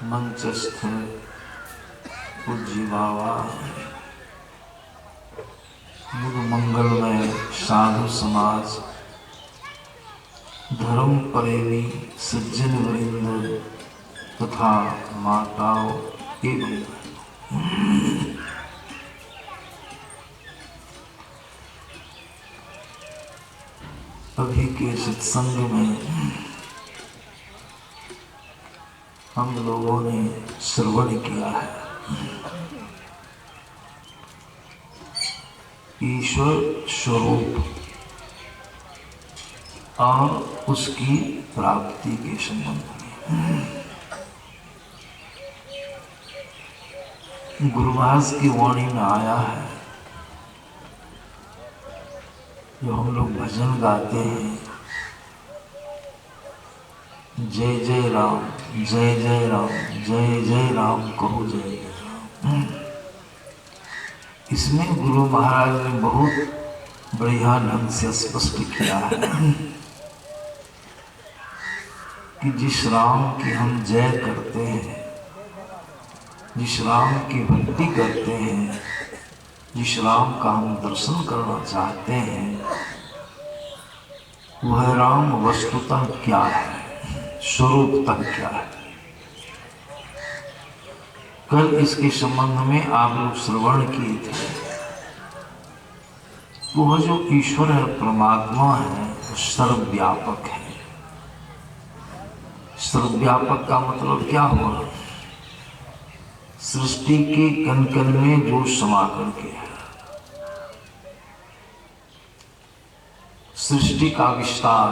मंचस्थ पूज्य बाबा युग मंगलमय साधु समाज, धर्म प्रेमी सज्जन वृंद तथा माताओं एवं अभी के सत्संग में हम लोगों ने श्रवण किया है ईश्वर स्वरूप और उसकी प्राप्ति के संबंध में। गुरुवास की वाणी में आया है, जो हम लोग भजन गाते हैं, जय जय राम जय जय राम जय जय राम कहो जय जय राम। इसमें गुरु महाराज ने बहुत बढ़िया ढंग से स्पष्ट किया है कि जिस राम की हम जय करते हैं, जिस राम की भक्ति करते हैं, जिस राम का हम दर्शन करना चाहते हैं, वह राम वस्तुतः क्या है, स्वरूपतः क्या है। कल इसके संबंध में आप लोग श्रवण किए थे। वह जो ईश्वर है, परमात्मा है, सर्वव्यापक है। सर्वव्यापक का मतलब क्या हुआ? सृष्टि के कण कण में जो समा करके है, सृष्टि का विस्तार,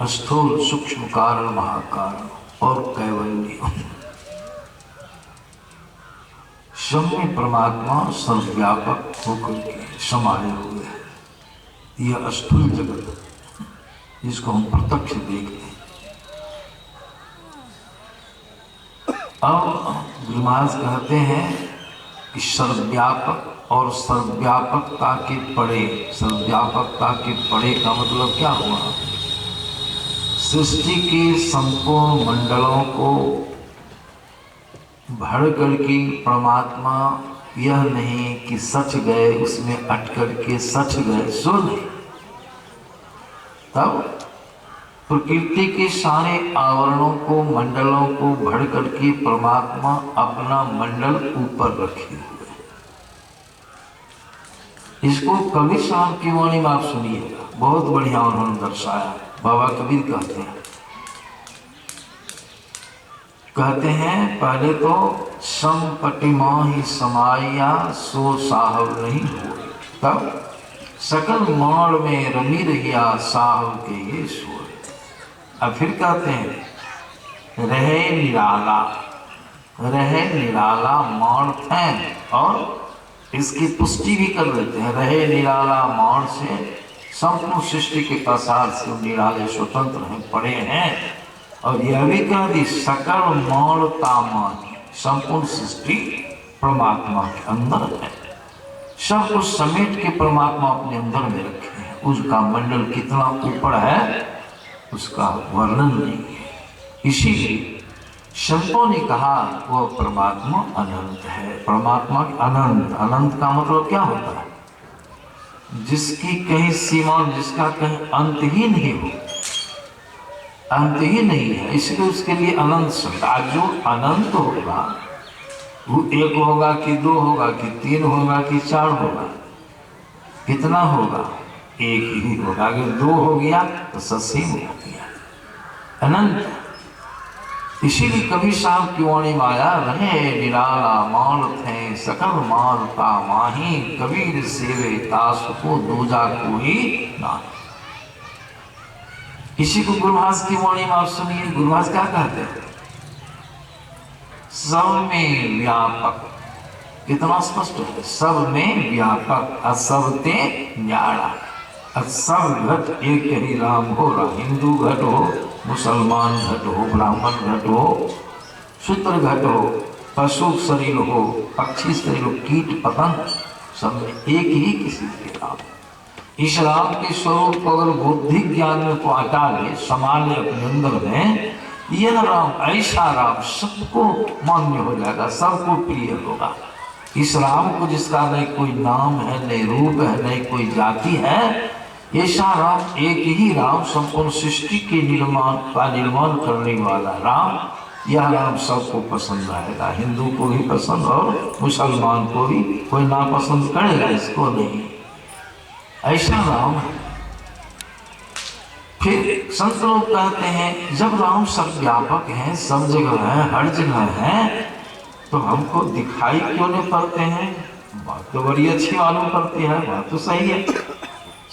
स्थूल सूक्ष्म कारण महाकारण और कैवल्य, सब में परमात्मा सर्वव्यापक होकर के समाये हुए है। यह स्थूल जगत जिसको हम प्रत्यक्ष देखते हैं। अब गुरुमहाराज कहते हैं कि सर्वव्यापक और सर्वव्यापकता के परे, सर्वव्यापकता के परे का मतलब क्या हुआ? सृष्टि के संपूर्ण मंडलों को भर करके परमात्मा यह नहीं कि सच गए उसमें अटकर के सच गए, सो नहीं। तब प्रकृति के सारे आवरणों को, मंडलों को भर करके परमात्मा अपना मंडल ऊपर रखे हुए। इसको कबीर साहब की वाणी में आप सुनिएगा, बहुत बढ़िया उन्होंने दर्शाया। बाबा कबीर कहते हैं कहते हैं पहले तो संपटि माही समाया सो साहब नहीं हो, तब सकल माड़ में रमी रहिया साहब के ये सोए। अब फिर कहते हैं रहे निराला, रहे निराला माण थे, और इसकी पुष्टि भी कर देते हैं रहे निराला माण से संपूर्ण सृष्टि के प्रसार से निराले स्वतंत्र हैं, पड़े हैं। और यह भी कह दी सकल माणता मानी, संपूर्ण सृष्टि परमात्मा के अंदर है, सब कुछ समेट के परमात्मा अपने अंदर में रखे हैं। उसका मंडल कितना ऊपर है उसका वर्णन नहीं है। इसीलिए संतों ने कहा वह परमात्मा अनंत है। परमात्मा अनंत, अनंत का मतलब क्या होता है? जिसकी कहीं सीमा, जिसका कहीं अंत ही नहीं हो, अंत ही नहीं है, इसलिए उसके लिए अनंत शब्द। आज जो अनंत होगा वो एक होगा कि दो होगा कि तीन होगा कि चार होगा, कितना होगा? एक ही होगा। अगर दो हो गया तो ससीम हो गया, अनंत। इसीलिए कबीर साहब की वाणी माया रहे निराला माल थे सकल मालता माही, कबीर सेवे दास को दूजा कोई नाही। इसी को गुरुभाष की वाणी में आप सुनिए। गुरुभाष क्या कहते हैं? सब में व्यापक, कितना स्पष्ट है, सब में व्यापक असब ते न्यारा। सब घट एक ही राम हो रहा, हिंदू घट हो, मुसलमान घट हो, ब्राह्मण घट हो, शूद्र घट हो, पशु शरीर हो, पक्षी शरीर हो, कीट पतंग, सब में एक ही किसी के राम। इस राम के स्वरूप को अगर बुद्धि ज्ञान में को हटा ले, संभाल ले अपने अंदर में, यह राम, ऐसा राम सबको मान्य हो जाएगा, सबको प्रिय होगा। इस राम को जिसका नहीं कोई नाम है, नहीं रूप है, नहीं कोई जाति है, ऐसा राम, एक ही राम संपूर्ण सृष्टि के निर्माण का निर्माण करने वाला राम, यह राम सबको पसंद आएगा। हिंदू को भी पसंद और मुसलमान को भी, कोई नापसंद करेगा इसको नहीं, ऐसा राम है। फिर संत लोग कहते हैं जब राम सब व्यापक है, सब जगह है, हर जगह है, तो हमको दिखाई क्यों नहीं पड़ते हैं? बात तो बड़ी अच्छी मालूम पड़ती है, बात तो सही है,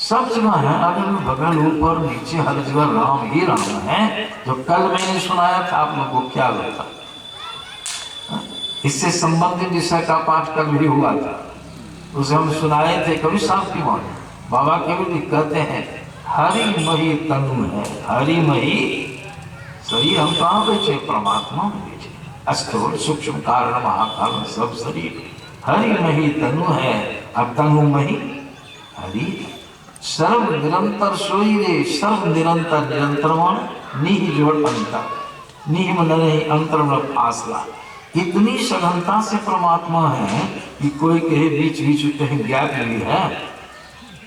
सब जगह है, अगल बगल ऊपर नीचे हर जगह राम ही राम है। जो कल मैंने सुनाया था आप लोगों को, क्या लगता, इससे संबंधित विषय का पाठ कल भी हुआ था, उसे हम सुनाए थे कबीर साहब की वाणी। बाबा केवल कहते हैं हरि मही तनु है, हरि मही शरीर हम कहाँ बेचे? परमात्मा में बेचे। स्थूल सूक्ष्म कारण महाकारण सब शरीर हरि मही तनु है, और तनु मही हरि। सर्व निरंतर सोई रे, सर्व निरंतर, निरंतर मान नीह जोड़ अंतर, नीह मन नहीं अंतर में फासला। इतनी सघनता से परमात्मा है कि कोई कहे बीच बीच में कहीं गैप भी है,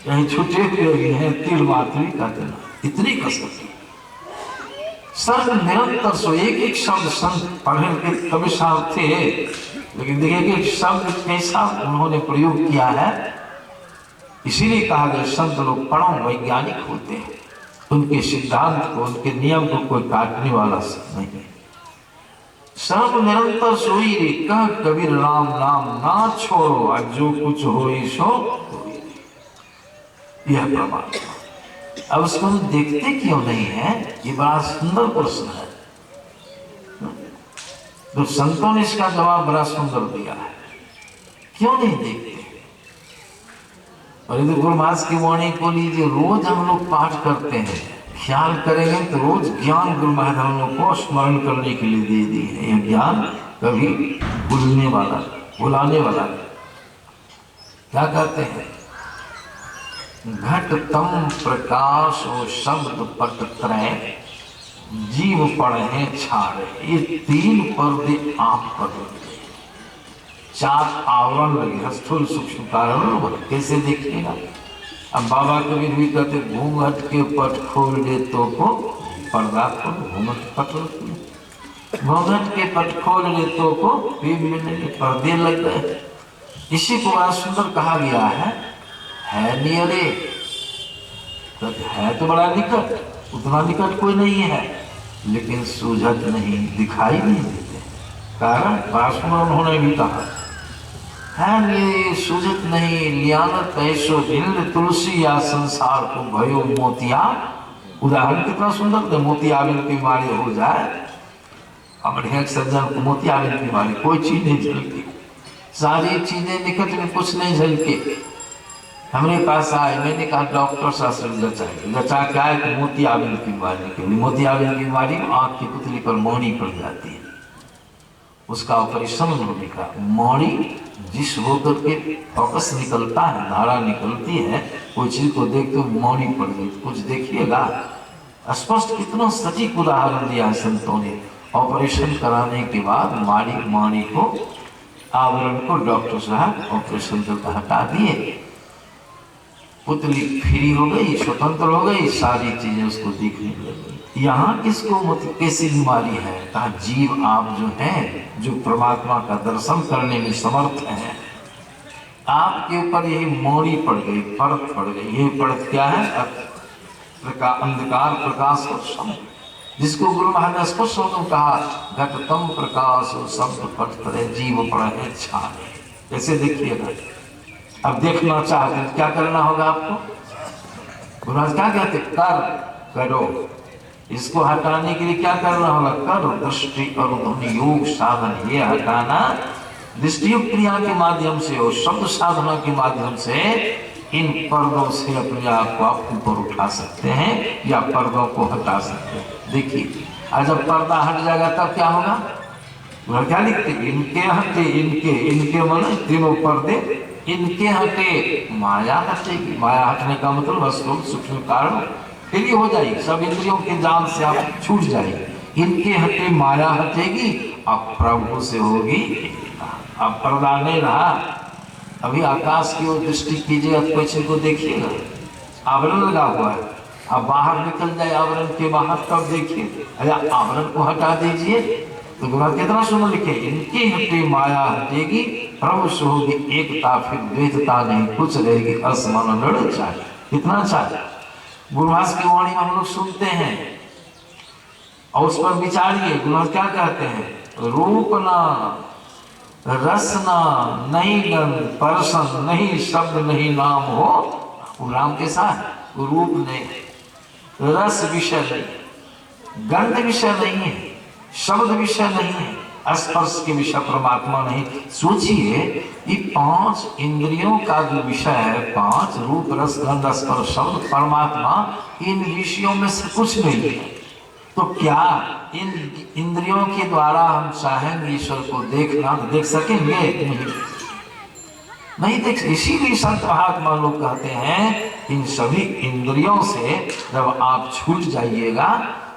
कहीं छुटे हुए भी हैं, तीर मात्र भी कहते ना, इतनी कसरत। सर्व निरंतर सो, एक एक शब्द संत पढ़े के कवि साहब थे, लेकिन देखिए कि शब्द कैसा उन्होंने प्रयोग किया है। इसीलिए कहा गया संत लोग परम वैज्ञानिक होते हैं, उनके सिद्धांत को, उनके नियम को कोई काटने वाला नहीं है। सर्व निरंतर सोई रे, कह कबीर राम नाम ना छोड़ो, और जो कुछ हो सो यह परमात्मा। अब उसको हम देखते क्यों नहीं है? ये बड़ा सुंदर प्रश्न है। तो संतों ने इसका जवाब बड़ा सुंदर दिया है, क्यों नहीं देखते? और यदि गुरुभाष की वाणी को लीजिए, रोज हम लोग पाठ करते हैं, ख्याल करेंगे तो रोज ज्ञान गुरु महाराज हम लोग को स्मरण करने के लिए दे दी है। यह ज्ञान कभी भूलने वाला, भुलाने वाला। क्या कहते हैं? घटतम प्रकाश और शब्द पट त्रय, जीव पढ़े छाड़े, ये तीन पर्दे आप पर लगे, चार आवरण लगे, स्थूल सूक्ष्म कारण, कैसे देखिएगा? अब बाबा कबीर भी कहते घूंघट के पट खोल दे तो को पर्दा खोल, घूंघट पट, घूंघट के पट खोल दे तो को पर्दे लग गए। इसी को बड़ा सुंदर कहा गया है नियरे, तो है तो बड़ा निकट, उतना निकट कोई नहीं है, लेकिन सूझत नहीं, दिखाई नहीं देते। कारण राजकुमार उन्होंने भी कहा है ये सूझत नहीं लियानत ऐसो हिंद तुलसी या संसार को भयो मोतिया। उदाहरण कितना सुंदर थे, मोतियाबिंद की बीमारी हो जाए, हमारे एक सज्जन को मोतियाबिंद की बीमारी, कोई चीज नहीं झलकी, सारी चीजें निकट में कुछ नहीं झलके। हमारे पास आए, मैंने कहा डॉक्टर शास्त्र लचा क्या है, मोतियाबिंद की बीमारी के लिए। मोतियाबिंद की बीमारी आंख की पुतली पर मौनी पड़ जाती है, उसका ऑपरेशन होने का। मौनी जिस होकर के फोकस निकलता है, धारा निकलती है, कोई चीज को देखते हो मौनी पड़ गई, कुछ देखिएगा स्पष्ट। कितना सटीक उदाहरण दिया है संतों ने। ऑपरेशन कराने के बाद माड़ी को, आवरण को डॉक्टर साहब ऑपरेशन करके हटा दिए, पुतली फ्री हो गई, स्वतंत्र हो गई, सारी चीजें उसको दिखने लगी। यहाँ किसको कैसी बीमारी है? कहा जीव आप जो हैं, जो परमात्मा का दर्शन करने में समर्थ हैं, आपके ऊपर यही मोड़ी पड़ गई, परत पड़ गई। ये परत क्या है? अंधकार प्रकाश और शब्द, जिसको गुरु महाराज ने स्पष्ट शब्द कहा, घटतम प्रकाश और शब्द पट पड़े जीव पड़े छाने। कैसे देखिएगा, अब देखना चाहते हैं क्या करना होगा आपको? गुरु महाराज क्या कहते? करो। इसको हटाने के लिए क्या करना होगा? करो दृष्टि और ध्वनि योग साधन। ये हटाना दृष्टि योग क्रिया के माध्यम से और शब्द साधना के माध्यम से इन पर्दों से अपने आप को आप ऊपर उठा सकते हैं या पर्दों को हटा सकते हैं। देखिए, आज जब पर्दा हट जाएगा तब क्या होगा? क्या लिखते? इनके हटे, इनके मन तीनों पर्दे इनके हटे, माया हटेगी। माया हटने का मतलब स्थूल सूक्ष्म कारण फिर हो जाएगी, सब इंद्रियों के जाल से आप छूट जाएगी। इनके हटे माया हटेगी, अब प्रभु से होगी। अब पर्दा नहीं रहा, अभी आकाश की ओर दृष्टि कीजिएगा तो कोई चीज को देखिएगा, आवरण लगा हुआ है। अब बाहर निकल जाए आवरण के बाहर, तब देखिए। अरे आवरण को हटा दीजिए तो गुरु कितना सुंदर लिखे, इनके हटे माया हटेगी, प्रभु से होगी एकता, फिर द्वैतता नहीं कुछ रहेगी, असमान लड़ चाहे। कितना अच्छा गुरुवास की वाणी में हम लोग सुनते हैं और उस पर विचारिए। गुरुवास क्या कहते हैं? रूपना रसना नहीं गंध परसन नहीं शब्द नहीं नाम हो। वो राम के साथ रूप नहीं, रस विषय नहीं, गंध विषय नहीं है, शब्द विषय नहीं है, स्पर्श के विषय परमात्मा नहीं। सोचिए ये पांच इंद्रियों का जो विषय है, पांच रूप रस गंध स्पर्श शब्द परमात्मा, इन विषयों में से कुछ नहीं है। तो क्या इन इंद्रियों के द्वारा हम चाहेंगे ईश्वर को देखना तो देख सकेंगे? नहीं देख। इसीलिए संत महात्मा लोग कहते हैं इन सभी इंद्रियों से जब आप छूट जाइएगा,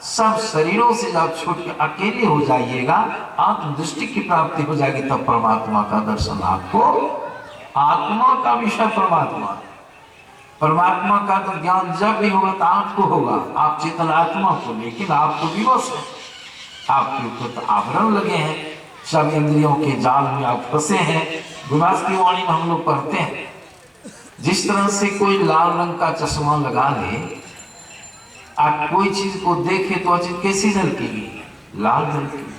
सब शरीरों से जब छूट के अकेले हो जाइएगा, आत्मदृष्टि की प्राप्ति हो जाएगी, तब परमात्मा का दर्शन आपको। आत्मा का विषय परमात्मा, परमात्मा का तो ज्ञान जब भी होगा तो आपको होगा, आप चेतन आत्मा को, लेकिन आप तो विवश है, आपके ऊपर तो आवरण लगे हैं, सब इंद्रियों के जाल में आप फंसे हैं। गुरुवास की वाणी में हम लोग पढ़ते हैं, जिस तरह से कोई लाल रंग का चश्मा लगा ले, आप कोई चीज को देखे तो चीज कैसी झलकेगी? लाल झलकेगी।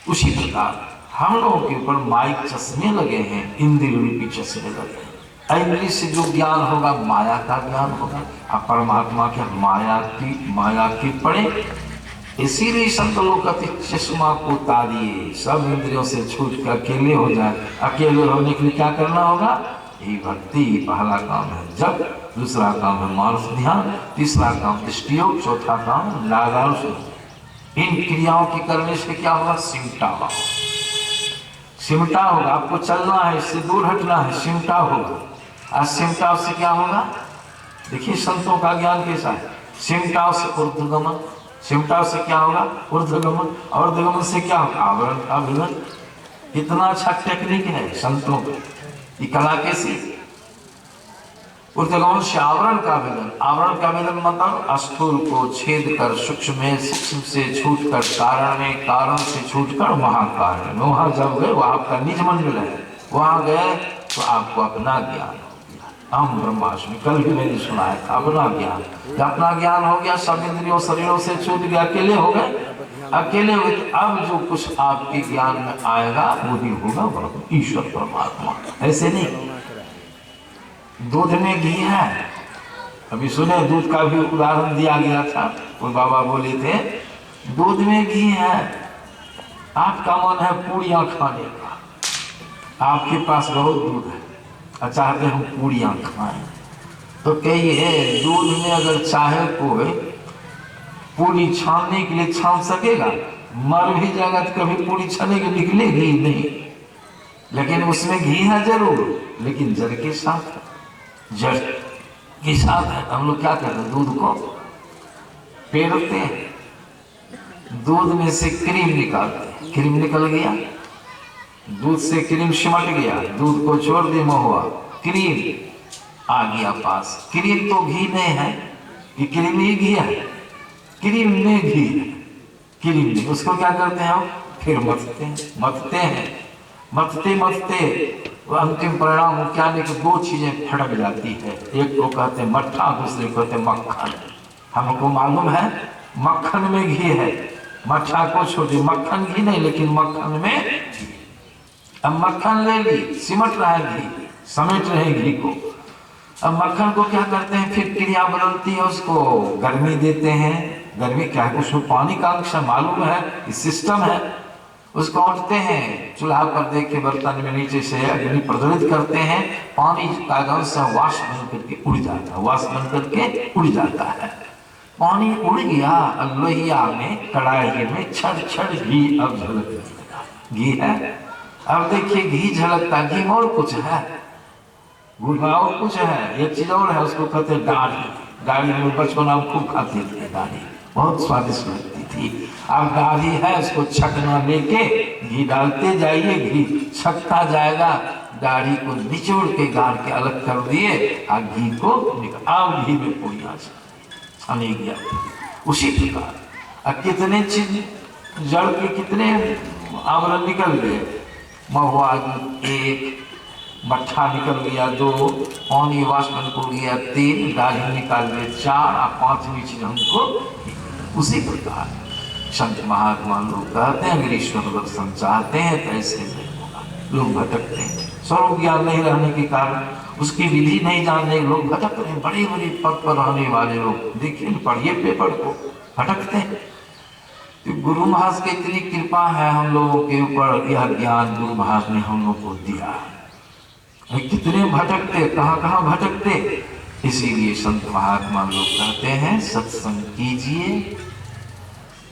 उसी प्रकार हम लोगों के ऊपर माइक चश्मे लगे हैं, इंद्रिय रूपी चश्मे लगे हैं। इंद्रिय से जो ज्ञान होगा माया का ज्ञान होगा, अब परमात्मा के माया की पड़े। इसीलिए संत लोग कहते चश्मा को उतारिए, सब इंद्रियों से छूट कर अकेले हो जाए। अकेले होने के लिए क्या करना होगा? यही भक्ति पहला काम है, जब दूसरा काम है मानस ध्यान, तीसरा काम दृष्टि योग, चौथा काम नागान से। इन क्रियाओं के करने से क्या होगा? सिमटा होगा। आपको चलना है, इससे दूर हटना है, सिमटा होगा। आज सिमटाव से क्या होगा? देखिए संतों का ज्ञान कैसा है। सिमटाव से ऊर्ध्वगमन, सिमटाव से क्या होगा? ऊर्ध्वगमन, और ऊर्ध्वगमन से क्या होगा? आवरण का विघटन। इतना अच्छा टेक्निक है संतों का, ये कला कैसी? ऊर्ध्वगमन से आवरण का विघटन। आवरण का विघटन मतलब स्थूल को छेद कर सूक्ष्म में, सूक्ष्म से छूट कर कारण में, कारण से छूट कर महाकारण में। वहां जब गए वो आपका निज मंडल है, वहां गए तो आपको अपना ज्ञान। हम ब्रह्माष्टमी कल भी मैंने सुना है, अपना ज्ञान। जब अपना ज्ञान हो गया, सब इंद्रियों शरीरों से छूट गया, अकेले हो गए, अकेले अब जो कुछ आपके ज्ञान में आएगा वही होगा ब्रह्म ईश्वर परमात्मा। ऐसे नहीं दूध में घी है, अभी सुने दूध का भी उदाहरण दिया गया था, वो बाबा बोले थे दूध में घी है, आपका मन है पूड़ियां खाने का, आपके पास बहुत दूध है और चाहते हम पूड़ियां खाएं, तो कहिए दूध में अगर चाहे कोई पूरी छानने के लिए छान सकेगा? मर भी जाएगा तो कभी पूरी छाने के निकलेगी नहीं, लेकिन उसमें घी है जरूर, लेकिन जड़ के साथ है, जड़ के साथ है। हम लोग क्या करते हैं, दूध को पेड़ते हैं, दूध में से क्रीम निकालते हैं, क्रीम निकल गया, दूध से क्रीम सिमट गया, दूध को छोड़ दी महुआ, क्रीम आ गया पास। क्रीम तो घी नहीं है कि क्रीम ही घी है, क्रीम में घी है, क्रीम में उसको क्या करते हैं हम फिर मथते हैं, मथते हैं, मथते मथते अंतिम परिणाम क्या नहीं कि दो चीजें फटक जाती है, एक को कहते हैं मट्ठा, दूसरे को कहते हैं मक्खन। हमको मालूम है मक्खन में घी है, मट्ठा को छोड़िए, मक्खन घी नहीं लेकिन मक्खन में घी। अब मक्खन ले ली, सिमट रहा है घी, समेट रहे घी को, अब मक्खन को क्या करते हैं फिर क्रिया बदलती है, उसको गर्मी देते हैं, गर्मी क्या है उसको पानी का अंश मालूम है, सिस्टम है, उसको उठते हैं चूल्हा पर देख के बर्तन में नीचे से अग्नि प्रज्वलित करते हैं, पानी का अंश वाष्प बन करके उड़ जाता है, वाष्प बन करके उड़ जाता है, पानी उड़ गया, लोहिया में कढ़ाई में छड़ छड़ घी अब झलकने लगा, घी है। अब देखिए घी झलकता, घी में और कुछ है, और कुछ है, एक चीज और है, उसको कहते हैं दाढ़ी। दाढ़ी में बचपन आप खूब खाते थे, दाढ़ी बहुत स्वादिष्ट लगती थी। अब दाढ़ी है, उसको छकना लेके घी डालते जाइए, घी छकता जाएगा, दाढ़ी को निचोड़ के गाड़ के अलग कर दिए और घी को निकाल, अब घी में पूड़ियां छाने गया। उसी प्रकार कितने चीज जड़ के कितने आवरण निकल गए, महुआ एक, मट्ठा निकल गया दो, पानी वाष्प निकल गया तीन, दाढ़ी निकाल गए चार, और पांचवी चीज हमको। उसी प्रकार संत महात्मा लोग कहते हैं अगर ईश्वर दर्शन चाहते हैं तो ऐसे नहीं होगा। लोग भटकते हैं, स्वरूप ज्ञान नहीं रहने के कारण, उसकी विधि नहीं जानने लोग भटक रहे हैं। बड़े बड़े पद पर रहने वाले लोग देखिए, पढ़िए पेपर को, भटकते हैं। तो गुरु महाराज की इतनी कृपा है हम लोगों के ऊपर, यह ज्ञान गुरु महाराज ने हम लोग को दिया। कितने भटकते, कहाँ कहाँ भटकते, इसीलिए संत महात्मा लोग कहते हैं सत्संग कीजिए,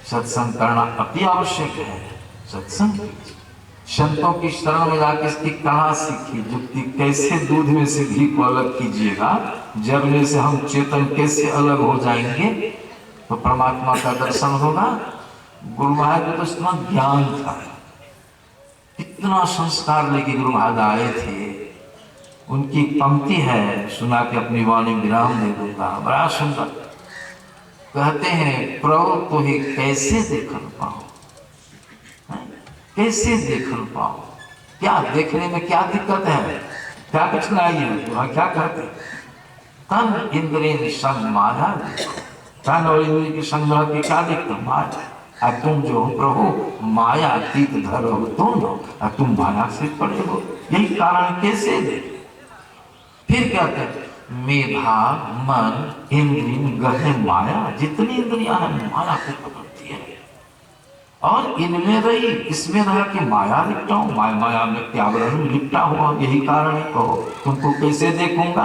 सत्संग करना अति आवश्यक है, सत्संग कीजिए। संतों की शरण में जाकर इसकी कहाँ सीखी युक्ति, कैसे दूध में से घी को अलग कीजिएगा, जब में से हम चेतन कैसे अलग हो जाएंगे तो परमात्मा का दर्शन होगा। गुरु महाराज को तो इतना ज्ञान था, इतना संस्कार लेके गुरु महाराज आए थे। उनकी पंक्ति है, सुना के अपनी वाणी विराम दे दूंगा, बड़ा सुंदर। कहते हैं प्रभु तो ही कैसे देखन पाओ, कैसे देखन पाओ, क्या देखने में क्या दिक्कत है, क्या कठिनाई है, तुम्हारा क्या कहते हैं, तन इंद्रिय संग माया देखो, तन और इंद्रिय के संग्रह की क्या देखते माया, और तुम जो हो प्रभु माया अतीत धर हो तुम हो, और तुम माया से पड़े हो, यही कारण कैसे देखे। फिर कहते हैं मेधा मन इंद्रिय गहन माया, जितनी इंद्रियां हैं माया को पकड़ती है, और इनमें रही, इसमें रहा कि माया लिपटा हूं, माया में त्यावरण में लिपटा हुआ, यही कारण है। कहो तुमको कैसे देखूंगा,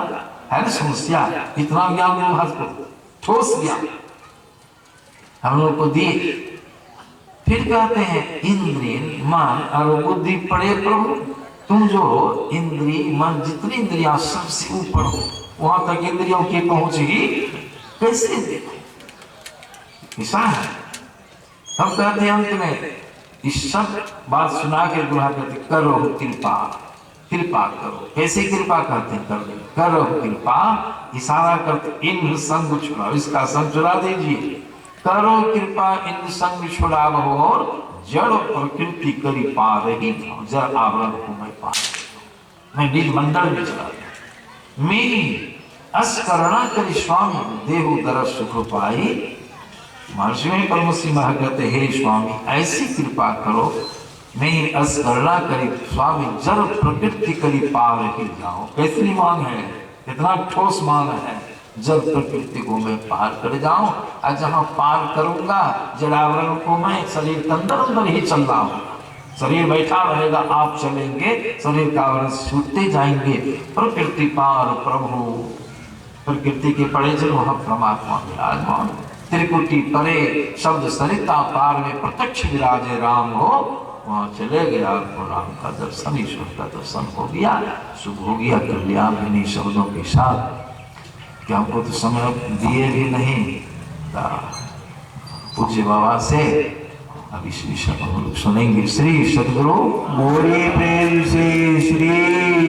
है ना समस्या। इतना ज्ञान महाराज को, ठोस ज्ञान हम लोग को दिए। फिर कहते हैं इंद्रिय मन और बुद्धि पड़े प्रभु, तुम जो हो इंद्रिय मन जितनी इंद्रियां सबसे ऊपर हो, वहां तक इंद्रियों की पहुंच ही कैसे देखो, ऐसा है। हम कहते हैं अंत में इस सब बात सुना के दुआ कहते करो कृपा, कृपा करो। कैसे कृपा करते हैं, करो कृपा, इशारा करते इंद्र संग छुड़ाओ, इसका संग छुड़ा दीजिए। करो कृपा इंद्र संग छुड़ाओ, और जड़ प्रकृति करी पा रही, जड़ आवरण को मैं पा रही, मैं निज मंडल में चला गया। मेरी अस्करणा करी स्वामी देहु दरस सुख पाई, महर्षि में परमसी मह कहते, हे स्वामी ऐसी कृपा करो, मैं असकरुणा करी स्वामी जल प्रकृति करी पार ही जाओ। कैसी मांग है, इतना ठोस मांग है, जल प्रकृति को मैं पार कर जाऊं। और जहां पार करूंगा जलावरण को मैं शरीर के अंदर अंदर ही चल रहा हूं, शरीर बैठा रहेगा, आप चलेंगे, शरीर का आवरण छूटते जाएंगे। प्रकृति पार प्रभु, प्रकृति के पड़े चलो वहां परमात्मा विराजमान। त्रिकुटी परे शब्द सरिता पार में प्रत्यक्ष विराजे राम हो, वहां चले गए, आपको राम का दर्शन, ईश्वर का दर्शन हो गया, शुभ हो गया, कल्याण इन्हीं शब्दों के साथ। कि हमको तो समय दिए भी नहीं पूज्य बाबा से। अब इस विषय को हम लोग सुनेंगे। श्री सद्गुरु गौरी प्रेम से श्री